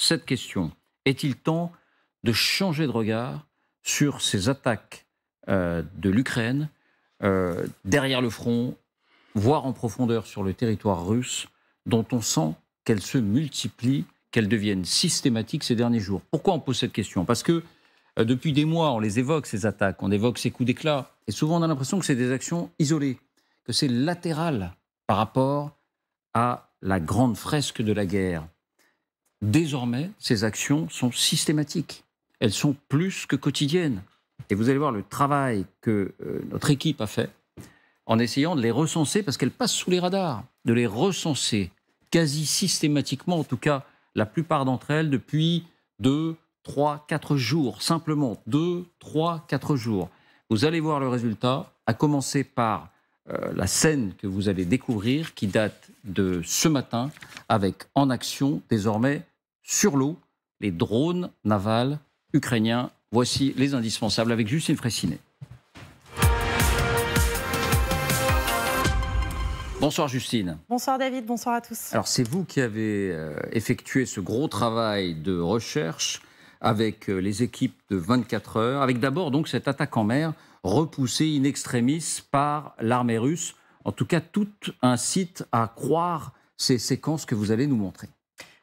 cette question. Est-il temps de changer de regard sur ces attaques de l'Ukraine derrière le front, voire en profondeur sur le territoire russe, dont on sent qu'elles se multiplient, qu'elles deviennent systématiques ces derniers jours? Pourquoi on pose cette question? Parce que depuis des mois, on les évoque, ces attaques, on évoque ces coups d'éclat, et souvent on a l'impression que c'est des actions isolées, que c'est latéral par rapport à la grande fresque de la guerre. Désormais, ces actions sont systématiques. Elles sont plus que quotidiennes. Et vous allez voir le travail que notre équipe a fait en essayant de les recenser, parce qu'elles passent sous les radars, de les recenser quasi systématiquement, en tout cas la plupart d'entre elles, depuis 2, 3, 4 jours. Simplement 2, 3, 4 jours. Vous allez voir le résultat, à commencer par la scène que vous allez découvrir, qui date de ce matin, avec en action désormais sur l'eau les drones navals ukrainiens. Voici les indispensables avec Justine Fraissinet. Bonsoir Justine. Bonsoir David, bonsoir à tous. Alors c'est vous qui avez effectué ce gros travail de recherche avec les équipes de 24 heures, avec d'abord donc cette attaque en mer repoussée in extremis par l'armée russe. En tout cas, tout incite à croire ces séquences que vous allez nous montrer.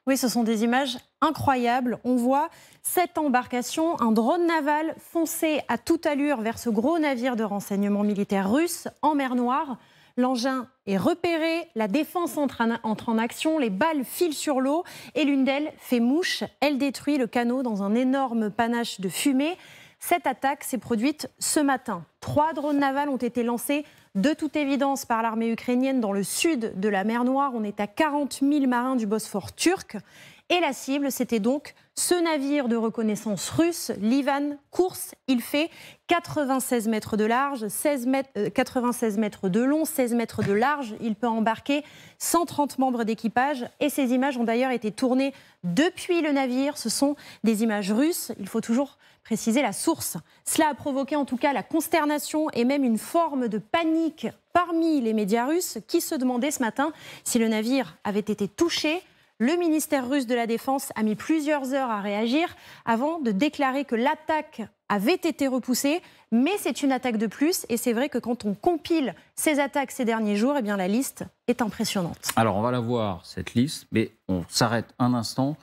Oui, ce sont des images incroyables. On voit cette embarcation, un drone naval foncer à toute allure vers ce gros navire de renseignement militaire russe en mer Noire. L'engin est repéré, la défense entre en action, les balles filent sur l'eau et l'une d'elles fait mouche. Elle détruit le canot dans un énorme panache de fumée. Cette attaque s'est produite ce matin. 3 drones navals ont été lancés de toute évidence par l'armée ukrainienne dans le sud de la mer Noire. On est à 40 000 marins du Bosphore turc. Et la cible, c'était donc ce navire de reconnaissance russe, l'Ivan Kurs. Il fait 96 mètres de large, 96 mètres de long, 16 mètres de large. Il peut embarquer 130 membres d'équipage. Et ces images ont d'ailleurs été tournées depuis le navire. Ce sont des images russes. Il faut toujours préciser la source. Cela a provoqué en tout cas la consternation et même une forme de panique parmi les médias russes qui se demandaient ce matin si le navire avait été touché. Le ministère russe de la Défense a mis plusieurs heures à réagir avant de déclarer que l'attaque avait été repoussée, mais c'est une attaque de plus. Et c'est vrai que quand on compile ces attaques ces derniers jours, eh bien la liste est impressionnante. Alors on va la voir, cette liste, mais on s'arrête un instant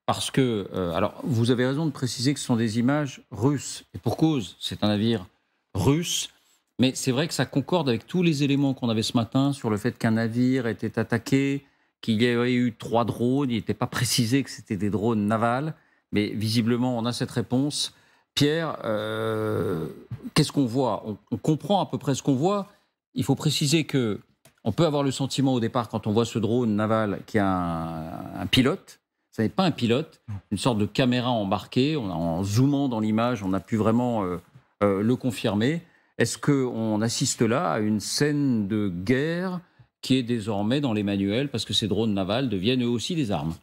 parce que, alors vous avez raison de préciser que ce sont des images russes. Et pour cause, c'est un navire russe. Mais c'est vrai que ça concorde avec tous les éléments qu'on avait ce matin sur le fait qu'un navire était attaqué, qu'il y avait eu 3 drones, il n'était pas précisé que c'était des drones navals, mais visiblement on a cette réponse. Pierre, qu'est-ce qu'on voit? On comprend à peu près ce qu'on voit. Il faut préciser qu'on peut avoir le sentiment au départ, quand on voit ce drone naval, qu'il y a un pilote. Ce n'est pas un pilote, une sorte de caméra embarquée. En zoomant dans l'image, on a pu vraiment le confirmer. Est-ce qu'on assiste là à une scène de guerre qui est désormais dans les manuels, parce que ces drones navals deviennent eux aussi des armes?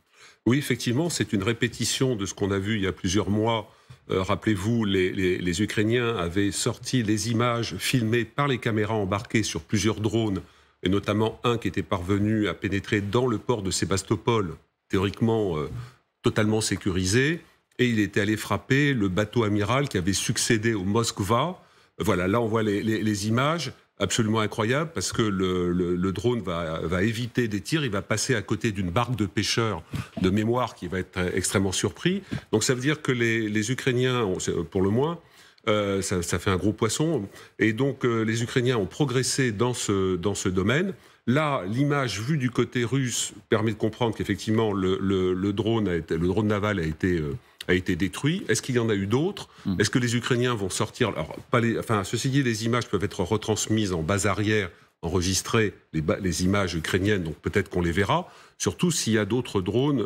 Oui, effectivement, c'est une répétition de ce qu'on a vu il y a plusieurs mois. Rappelez-vous, les Ukrainiens avaient sorti les images filmées par les caméras embarquées sur plusieurs drones, et notamment un qui était parvenu à pénétrer dans le port de Sébastopol, théoriquement totalement sécurisé, et il était allé frapper le bateau amiral qui avait succédé au Moskva. Voilà, là on voit les images. Absolument incroyable, parce que le drone va éviter des tirs, il va passer à côté d'une barque de pêcheurs de mémoire qui va être extrêmement surpris. Donc ça veut dire que les Ukrainiens, pour le moins, ça fait un gros poisson, et donc les Ukrainiens ont progressé dans ce domaine. Là, l'image vue du côté russe permet de comprendre qu'effectivement le drone naval a été détruit. Est-ce qu'il y en a eu d'autres? Est-ce que les Ukrainiens vont sortir? Alors, ceci dit, les images peuvent être retransmises en base arrière, enregistrer les images ukrainiennes, donc peut-être qu'on les verra, surtout s'il y a d'autres drones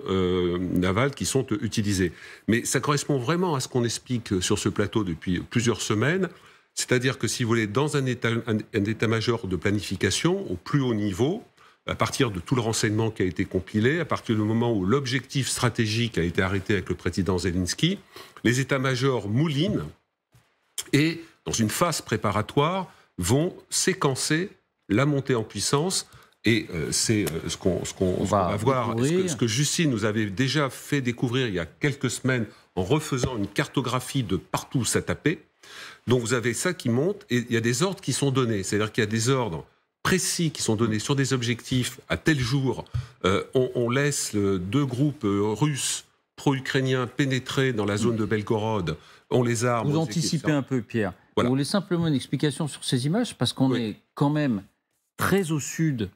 navals qui sont utilisés. Mais ça correspond vraiment à ce qu'on explique sur ce plateau depuis plusieurs semaines, c'est-à-dire que, si vous voulez, dans un état-major de planification au plus haut niveau, à partir de tout le renseignement qui a été compilé, à partir du moment où l'objectif stratégique a été arrêté avec le président Zelensky, les états-majors moulinent et, dans une phase préparatoire, vont séquencer la montée en puissance Et c'est ce qu'on va voir, ce que Justine nous avait déjà fait découvrir il y a quelques semaines en refaisant une cartographie de partout où ça tapait. Donc vous avez ça qui monte et il y a des ordres qui sont donnés. C'est-à-dire qu'il y a des ordres précis qui sont donnés sur des objectifs à tel jour. On laisse 2 groupes russes pro-ukrainiens pénétrer dans la zone de Belgorod. On les arme. Vous anticipez un peu, Pierre. Voilà. Vous voulez simplement une explication sur ces images parce qu'on est quand même très au sud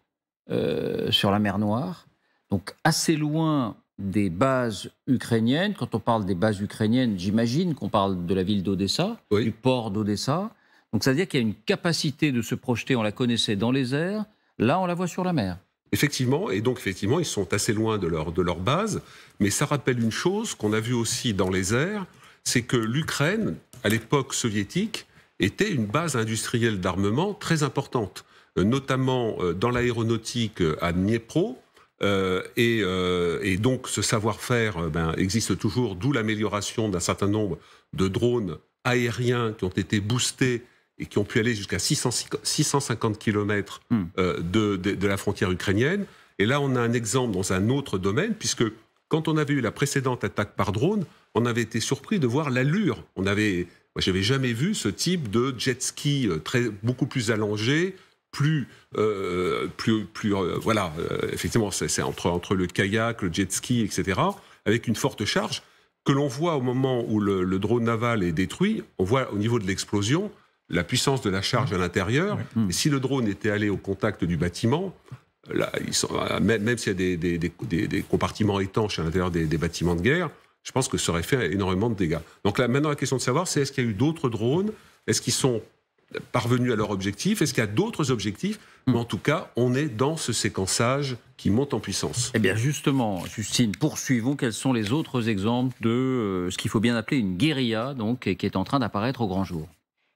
sur la mer Noire, donc assez loin des bases ukrainiennes. Quand on parle des bases ukrainiennes, j'imagine qu'on parle de la ville d'Odessa, du port d'Odessa. Donc ça veut dire qu'il y a une capacité de se projeter, on la connaissait dans les airs, là on la voit sur la mer. Effectivement, et donc effectivement, ils sont assez loin de leur base, mais ça rappelle une chose qu'on a vu aussi dans les airs, c'est que l'Ukraine, à l'époque soviétique, était une base industrielle d'armement très importante, notamment dans l'aéronautique à Dniepro, et donc ce savoir-faire existe toujours, d'où l'amélioration d'un certain nombre de drones aériens qui ont été boostés et qui ont pu aller jusqu'à 650 km de la frontière ukrainienne. Et là, on a un exemple dans un autre domaine, puisque quand on avait eu la précédente attaque par drone, on avait été surpris de voir l'allure. Moi, j'avais jamais vu ce type de jet ski beaucoup plus allongé, effectivement, c'est entre le kayak, le jet ski, etc., avec une forte charge, que l'on voit au moment où le drone naval est détruit. On voit au niveau de l'explosion la puissance de la charge à l'intérieur. Et si le drone était allé au contact du bâtiment, là, même s'il y a des compartiments étanches à l'intérieur des bâtiments de guerre, je pense que ça aurait fait énormément de dégâts. Donc là, maintenant, la question de savoir, c'est est-ce qu'il y a eu d'autres drones? Est-ce qu'ils sont parvenus à leur objectif? Est-ce qu'il y a d'autres objectifs? Mais en tout cas, on est dans ce séquençage qui monte en puissance. Eh bien justement, Justine, poursuivons. Quels sont les autres exemples de ce qu'il faut bien appeler une guérilla, donc, qui est en train d'apparaître au grand jour?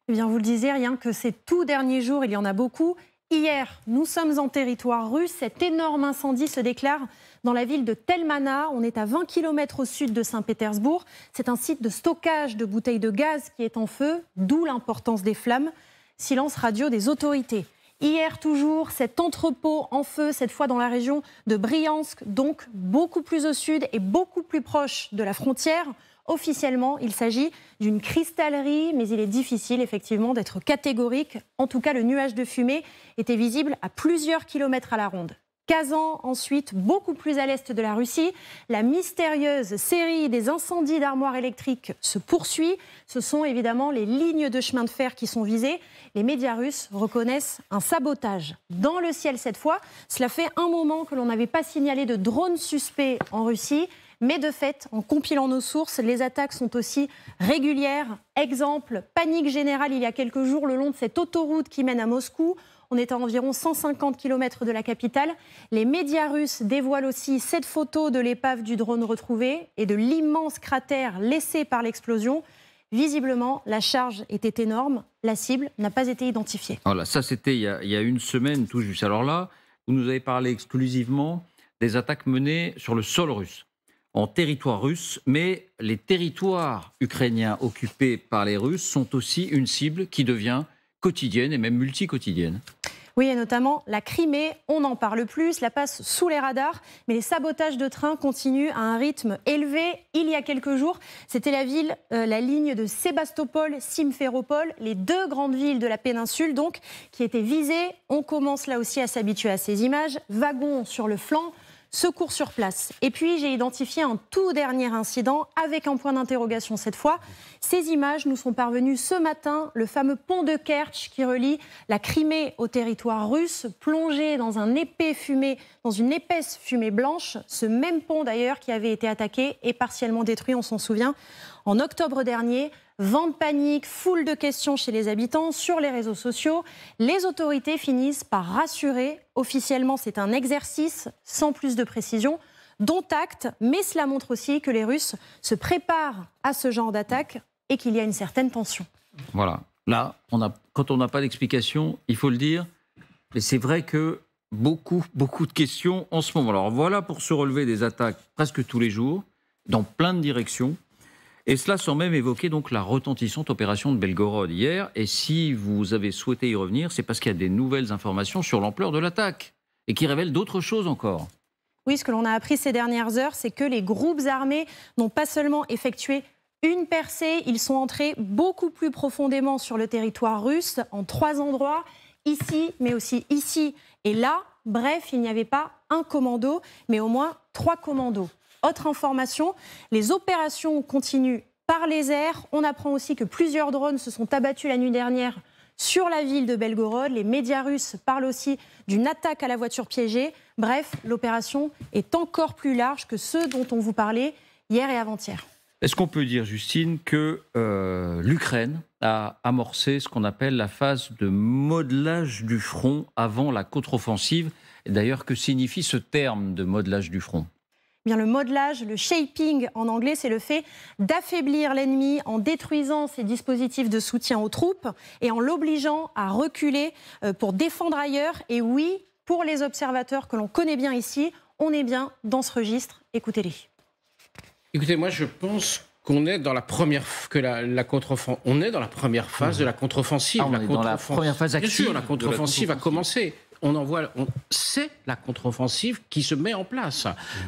Eh bien, vous le disiez, rien que ces tout derniers jours, il y en a beaucoup. Hier, nous sommes en territoire russe. Cet énorme incendie se déclare dans la ville de Telmana. On est à 20 km au sud de Saint-Pétersbourg. C'est un site de stockage de bouteilles de gaz qui est en feu, d'où l'importance des flammes. Silence radio des autorités. Hier toujours, cet entrepôt en feu, cette fois dans la région de Briansk, donc beaucoup plus au sud et beaucoup plus proche de la frontière. Officiellement, il s'agit d'une cristallerie, mais il est difficile effectivement d'être catégorique. En tout cas, le nuage de fumée était visible à plusieurs kilomètres à la ronde. Kazan, ensuite, beaucoup plus à l'est de la Russie. La mystérieuse série des incendies d'armoires électriques se poursuit. Ce sont évidemment les lignes de chemin de fer qui sont visées. Les médias russes reconnaissent un sabotage. Dans le ciel cette fois, cela fait un moment que l'on n'avait pas signalé de drones suspects en Russie. Mais de fait, en compilant nos sources, les attaques sont aussi régulières. Exemple, panique générale il y a quelques jours le long de cette autoroute qui mène à Moscou. On est à environ 150 km de la capitale. Les médias russes dévoilent aussi cette photo de l'épave du drone retrouvé et de l'immense cratère laissé par l'explosion. Visiblement, la charge était énorme. La cible n'a pas été identifiée. Voilà, ça c'était il y a une semaine tout juste. Alors là, vous nous avez parlé exclusivement des attaques menées sur le sol russe, en territoire russe, mais les territoires ukrainiens occupés par les Russes sont aussi une cible qui devient quotidienne et même multi-quotidienne. Oui, et notamment la Crimée, on n'en parle plus, cela passe sous les radars, mais les sabotages de trains continuent à un rythme élevé. Il y a quelques jours, c'était la ligne de Sébastopol-Simferopol, les 2 grandes villes de la péninsule, donc, qui étaient visées. On commence là aussi à s'habituer à ces images. Wagons sur le flanc, secours sur place. Et puis, j'ai identifié un tout dernier incident avec un point d'interrogation cette fois. Ces images nous sont parvenues ce matin. Le fameux pont de Kertch qui relie la Crimée au territoire russe, plongé dans une épaisse fumée blanche. Ce même pont d'ailleurs qui avait été attaqué et partiellement détruit, on s'en souvient, en octobre dernier. Vent de panique, foule de questions chez les habitants, sur les réseaux sociaux. Les autorités finissent par rassurer. Officiellement, c'est un exercice, sans plus de précision, dont acte, mais cela montre aussi que les Russes se préparent à ce genre d'attaque et qu'il y a une certaine tension. Voilà. Là, quand on n'a pas d'explication, il faut le dire, mais c'est vrai que beaucoup de questions en ce moment. Alors voilà pour se relever des attaques presque tous les jours, dans plein de directions. Et cela sans même évoquer donc la retentissante opération de Belgorod hier. Et si vous avez souhaité y revenir, c'est parce qu'il y a des nouvelles informations sur l'ampleur de l'attaque. et qui révèle d'autres choses encore. Oui, ce que l'on a appris ces dernières heures, c'est que les groupes armés n'ont pas seulement effectué une percée, ils sont entrés beaucoup plus profondément sur le territoire russe, en 3 endroits, ici, mais aussi ici et là. Bref, il n'y avait pas un commando, mais au moins 3 commandos. Autre information, les opérations continuent par les airs. On apprend aussi que plusieurs drones se sont abattus la nuit dernière sur la ville de Belgorod. Les médias russes parlent aussi d'une attaque à la voiture piégée. Bref, l'opération est encore plus large que ceux dont on vous parlait hier et avant-hier. Est-ce qu'on peut dire, Justine, que l'Ukraine a amorcé ce qu'on appelle la phase de modelage du front avant la contre-offensive? Et d'ailleurs, que signifie ce terme de modelage du front? Bien, le modelage, le shaping en anglais, c'est le fait d'affaiblir l'ennemi en détruisant ses dispositifs de soutien aux troupes et en l'obligeant à reculer pour défendre ailleurs. Et oui, pour les observateurs que l'on connaît bien ici, on est bien dans ce registre. Écoutez-les. Écoutez, moi je pense qu'on est dans la première on est dans la première phase de la contre-offensive. On est dans la première phase active. Bien sûr, la contre-offensive a commencé. C'est la contre-offensive qui se met en place.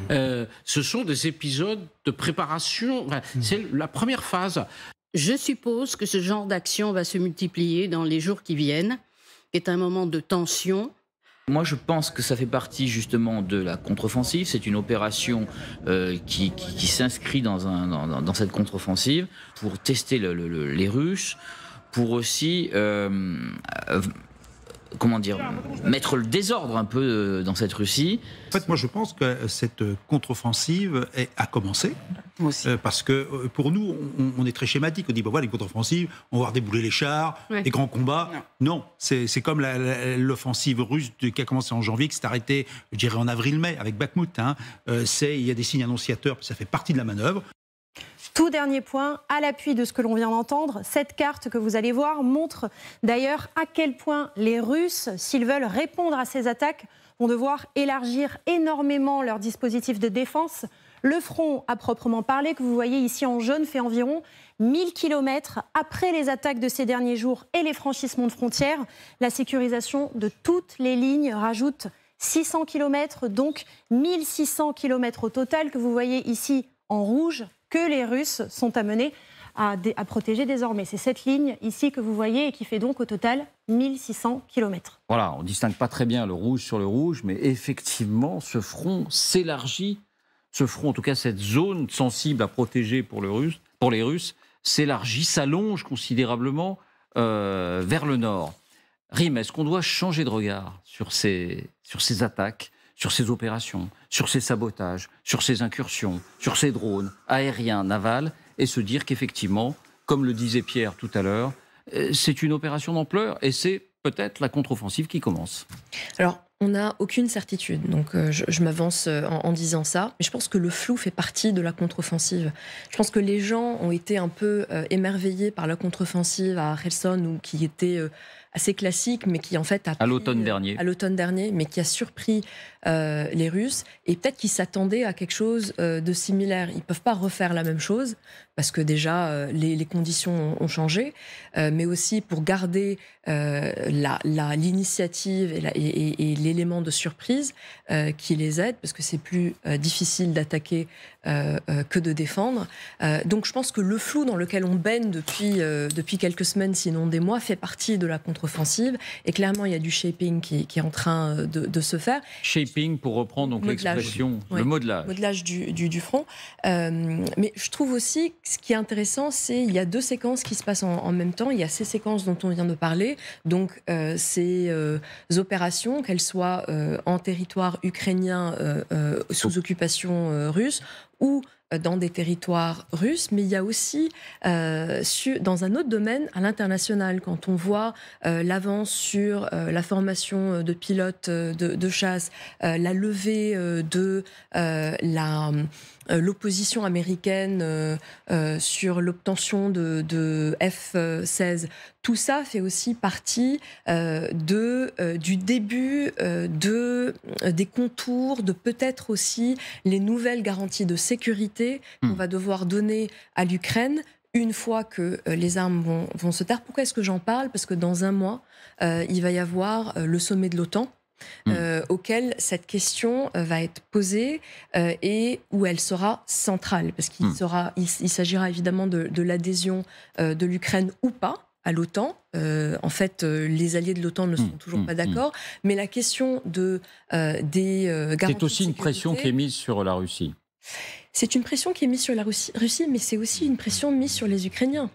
Ce sont des épisodes de préparation. C'est la première phase. Je suppose que ce genre d'action va se multiplier dans les jours qui viennent, qui est un moment de tension. Moi, je pense que ça fait partie justement de la contre-offensive. C'est une opération qui s'inscrit dans cette contre-offensive pour tester les Russes, pour aussi mettre le désordre un peu dans cette Russie. En fait, moi, je pense que cette contre-offensive a commencé. Moi aussi. Parce que pour nous, on est très schématique. On dit, voilà, les contre-offensives, on va voir débouler les chars, les grands combats. Non, c'est comme l'offensive russe qui a commencé en janvier, qui s'est arrêtée, je dirais, en avril-mai, avec Bakhmout. Il y a des signes annonciateurs, ça fait partie de la manœuvre. Tout dernier point, à l'appui de ce que l'on vient d'entendre, cette carte que vous allez voir montre d'ailleurs à quel point les Russes, s'ils veulent répondre à ces attaques, vont devoir élargir énormément leur dispositif de défense. Le front, à proprement parler, que vous voyez ici en jaune, fait environ 1000 km après les attaques de ces derniers jours et les franchissements de frontières. La sécurisation de toutes les lignes rajoute 600 km, donc 1600 km au total que vous voyez ici en rouge, que les Russes sont amenés à protéger désormais. C'est cette ligne ici que vous voyez et qui fait donc au total 1600 km. Voilà, on ne distingue pas très bien le rouge sur le rouge, mais effectivement, ce front s'élargit. Ce front, en tout cas cette zone sensible à protéger pour les Russes, s'élargit, s'allonge considérablement vers le nord. Rim, est-ce qu'on doit changer de regard sur ces attaques, sur ces opérations, sur ces sabotages, sur ces incursions, sur ces drones aériens, navals, et se dire qu'effectivement, comme le disait Pierre tout à l'heure, c'est une opération d'ampleur et c'est peut-être la contre-offensive qui commence? Alors, on n'a aucune certitude, donc je m'avance en disant ça, mais je pense que le flou fait partie de la contre-offensive. Je pense que les gens ont été un peu émerveillés par la contre-offensive à Kherson, ou qui était assez classique, mais qui en fait a à l'automne dernier, mais qui a surpris les Russes, et peut-être qu'ils s'attendaient à quelque chose de similaire. Ils ne peuvent pas refaire la même chose, parce que déjà les conditions ont changé, mais aussi pour garder l'initiative et l'élément de surprise qui les aide, parce que c'est plus difficile d'attaquer que de défendre. Donc je pense que le flou dans lequel on baigne depuis quelques semaines, sinon des mois, fait partie de la contre-offensive, et clairement il y a du shaping qui est en train de se faire. Shaping, pour reprendre donc l'expression, le modelage. Modelage du front. Mais je trouve aussi que ce qui est intéressant, c'est qu'il y a deux séquences qui se passent en même temps. Il y a ces séquences dont on vient de parler, donc ces opérations, qu'elles soient en territoire ukrainien sous occupation russe, ou dans des territoires russes, mais il y a aussi dans un autre domaine, à l'international, quand on voit l'avance sur la formation de pilotes de chasse, la levée de l'opposition américaine sur l'obtention de F-16. Tout ça fait aussi partie du début des contours, de peut-être aussi les nouvelles garanties de sécurité qu'on va devoir donner à l'Ukraine une fois que les armes vont se taire. Pourquoi est-ce que j'en parle? Parce que dans un mois, il va y avoir le sommet de l'OTAN auquel cette question va être posée et où elle sera centrale, parce qu'il s'agira évidemment de l'adhésion de l'Ukraine ou pas à l'OTAN. En fait, les alliés de l'OTAN ne sont toujours pas d'accord, mais la question des garanties. C'est aussi une pression qui est mise sur la Russie. C'est une pression qui est mise sur la Russie, mais c'est aussi une pression mise sur les Ukrainiens.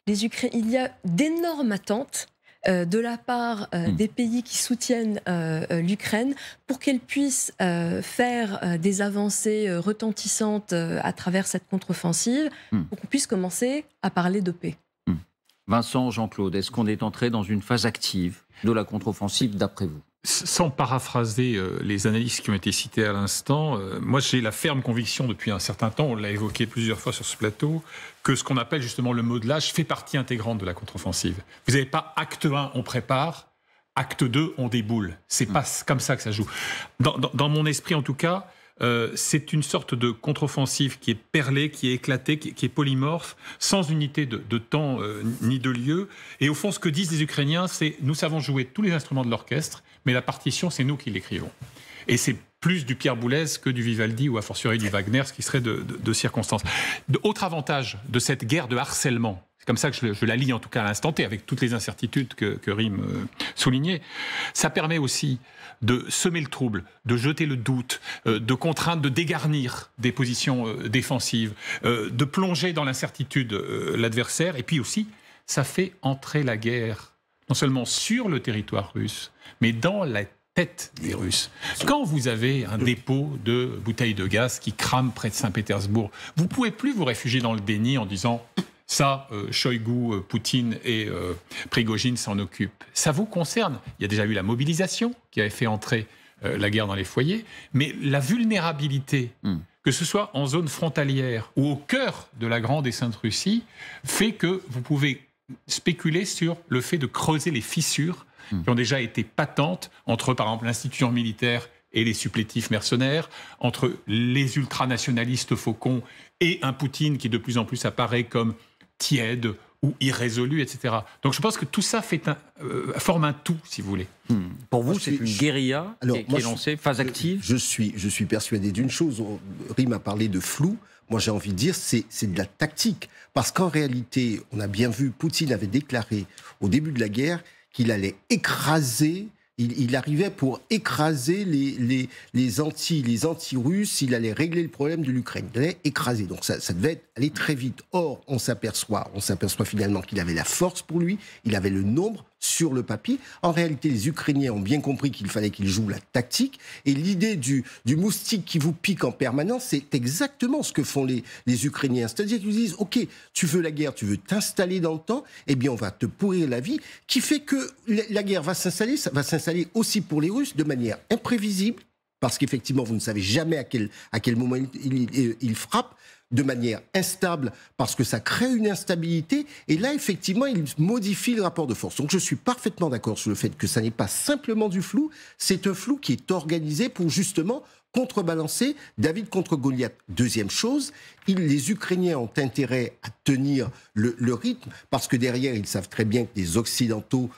Il y a d'énormes attentes de la part des pays qui soutiennent l'Ukraine pour qu'elle puisse faire des avancées retentissantes à travers cette contre-offensive, pour qu'on puisse commencer à parler de paix. Vincent, Jean-Claude, est-ce qu'on est entré dans une phase active de la contre-offensive d'après vous ? Sans paraphraser les analyses qui ont été citées à l'instant, moi j'ai la ferme conviction depuis un certain temps, on l'a évoqué plusieurs fois sur ce plateau, que ce qu'on appelle justement le modelage fait partie intégrante de la contre-offensive. Vous n'avez pas acte 1, on prépare, acte 2, on déboule. C'est pas comme ça que ça joue. Dans mon esprit en tout cas, c'est une sorte de contre-offensive qui est perlée, qui est éclatée, qui est polymorphe, sans unité de temps ni de lieu. Et au fond, ce que disent les Ukrainiens, c'est « nous savons jouer tous les instruments de l'orchestre, mais la partition, c'est nous qui l'écrivons ». Et c'est plus du Pierre Boulez que du Vivaldi ou a fortiori du Wagner, ce qui serait de circonstance. Autre avantage de cette guerre de harcèlement, c'est comme ça que je la lis en tout cas à l'instant T, avec toutes les incertitudes que Rim soulignait, ça permet aussi de semer le trouble, de jeter le doute, de contraindre, de dégarnir des positions défensives, de plonger dans l'incertitude l'adversaire, et puis aussi, ça fait entrer la guerre, non seulement sur le territoire russe, mais dans la tête des Russes. Quand vous avez un dépôt de bouteilles de gaz qui crame près de Saint-Pétersbourg, vous ne pouvez plus vous réfugier dans le déni en disant « ça, Shoigu, Poutine et Prigojine s'en occupent ». Ça vous concerne. Il y a déjà eu la mobilisation qui avait fait entrer la guerre dans les foyers, mais la vulnérabilité, que ce soit en zone frontalière ou au cœur de la grande et sainte Russie, fait que vous pouvez spéculer sur le fait de creuser les fissures qui ont déjà été patentes entre, par exemple, l'institution militaire et les supplétifs mercenaires, entre les ultranationalistes faucons et un Poutine qui de plus en plus apparaît comme tiède ou irrésolu, etc. Donc je pense que tout ça forme un tout, si vous voulez. Pour vous, c'est une guérilla qui est lancée, phase active ? Je suis persuadé d'une chose. Rim a parlé de flou. Moi, j'ai envie de dire, c'est de la tactique. Parce qu'en réalité, on a bien vu, Poutine avait déclaré au début de la guerre qu'il allait écraser, il arrivait pour écraser les anti-russes, il allait régler le problème de l'Ukraine. Il allait écraser. Donc ça devait aller très vite. Or, on s'aperçoit finalement qu'il avait la force pour lui, il avait le nombre sur le papier. En réalité, les Ukrainiens ont bien compris qu'il fallait qu'ils jouent la tactique. Et l'idée du moustique qui vous pique en permanence, c'est exactement ce que font les Ukrainiens. C'est-à-dire qu'ils disent, OK, tu veux la guerre, tu veux t'installer dans le temps, eh bien, on va te pourrir la vie, qui fait que la guerre va s'installer, ça va s'installer aussi pour les Russes de manière imprévisible, parce qu'effectivement, vous ne savez jamais à quel moment il frappe, de manière instable, parce que ça crée une instabilité, et là, effectivement, il modifie le rapport de force. Donc, je suis parfaitement d'accord sur le fait que ça n'est pas simplement du flou, c'est un flou qui est organisé pour justement contrebalancer David contre Goliath. Deuxième chose, les Ukrainiens ont intérêt à tenir le rythme, parce que derrière, ils savent très bien que les Occidentaux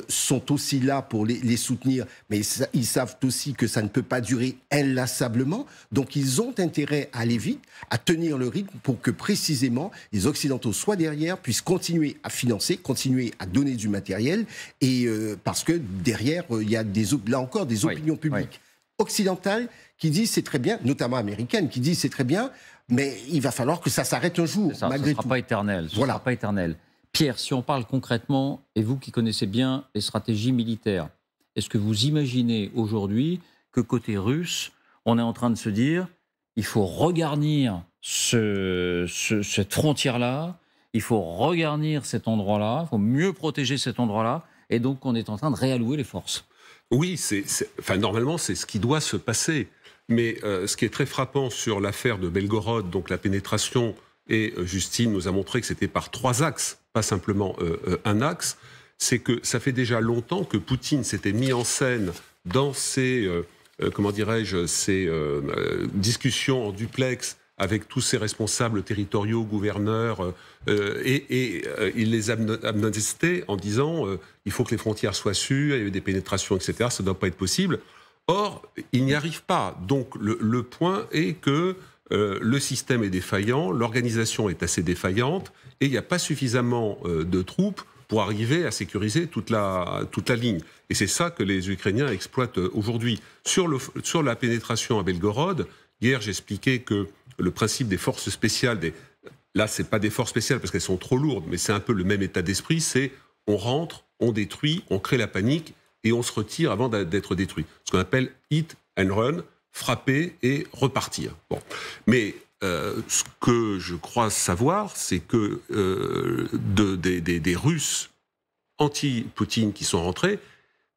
sont aussi là pour les soutenir, mais ils savent aussi que ça ne peut pas durer inlassablement. Donc, ils ont intérêt à aller vite, à tenir le rythme pour que précisément les Occidentaux soient derrière, puissent continuer à financer, continuer à donner du matériel, et parce que derrière, il y a là encore des opinions publiques occidentales qui disent c'est très bien, notamment américaines, qui disent c'est très bien, mais il va falloir que ça s'arrête un jour, malgré tout. Ce ne sera pas éternel. Ce sera pas éternel. Pierre, si on parle concrètement, et vous qui connaissez bien les stratégies militaires, est-ce que vous imaginez aujourd'hui que côté russe, on est en train de se dire il faut regarnir cette frontière-là, il faut regarnir cet endroit-là, il faut mieux protéger cet endroit-là, et donc on est en train de réallouer les forces? Oui, normalement, c'est ce qui doit se passer. Mais ce qui est très frappant sur l'affaire de Belgorod, donc la pénétration, et Justine nous a montré que c'était par 3 axes, pas simplement un axe, c'est que ça fait déjà longtemps que Poutine s'était mis en scène dans ces discussions en duplex avec tous ses responsables territoriaux, gouverneurs, il les amnestait en disant il faut que les frontières soient sûres, il y a eu des pénétrations, etc. Ça ne doit pas être possible. Or, il n'y arrive pas. Donc, le point est que le système est défaillant, l'organisation est assez défaillante, et il n'y a pas suffisamment de troupes pour arriver à sécuriser toute la ligne. Et c'est ça que les Ukrainiens exploitent aujourd'hui. Sur la pénétration à Belgorod, hier j'expliquais que le principe des forces spéciales, là c'est pas des forces spéciales parce qu'elles sont trop lourdes, mais c'est un peu le même état d'esprit, c'est on rentre, on détruit, on crée la panique et on se retire avant d'être détruit. Ce qu'on appelle hit and run, frapper et repartir. Bon. Mais ce que je crois savoir, c'est que des Russes anti-Poutine qui sont rentrés,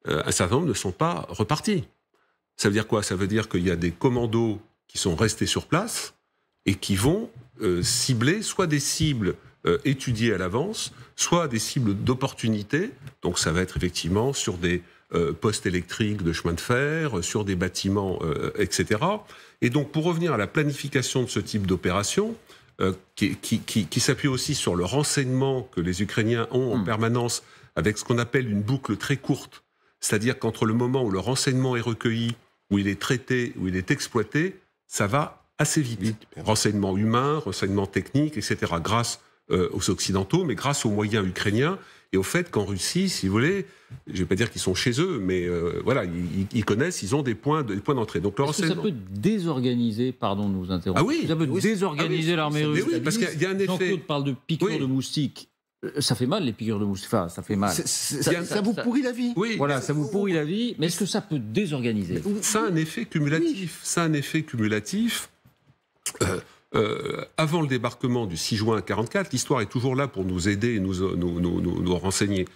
un certain nombre ne sont pas repartis. Ça veut dire quoi? Ça veut dire qu'il y a des commandos qui sont restés sur place et qui vont cibler soit des cibles étudiées à l'avance, soit des cibles d'opportunité. Donc ça va être effectivement sur des postes électriques de chemin de fer, sur des bâtiments, etc. Et donc, pour revenir à la planification de ce type d'opération, qui s'appuie aussi sur le renseignement que les Ukrainiens ont en permanence, avec ce qu'on appelle une boucle très courte, c'est-à-dire qu'entre le moment où le renseignement est recueilli, où il est traité, où il est exploité, ça va assez vite. Renseignement humain, renseignement technique, etc., grâce aux Occidentaux, mais grâce aux moyens ukrainiens, et au fait qu'en Russie, si vous voulez, je ne vais pas dire qu'ils sont chez eux, mais voilà, ils connaissent, ils ont des points d'entrée. Donc, est-ce que ça peut désorganiser, pardon de vous interrompre, ça peut désorganiser l'armée russe? Oui, parce qu'il y a un effet... Jean-Claude parle de piqûres de moustiques. Ça fait mal, les piqûres de moustiques. Enfin, ça fait mal. Ça vous pourrit la vie. Oui. Voilà, ça vous pourrit la vie. Mais est-ce que ça peut désorganiser? Ça a un effet cumulatif. Ça a un effet cumulatif. Avant le débarquement du 6 juin 1944, l'histoire est toujours là pour nous aider et nous renseigner.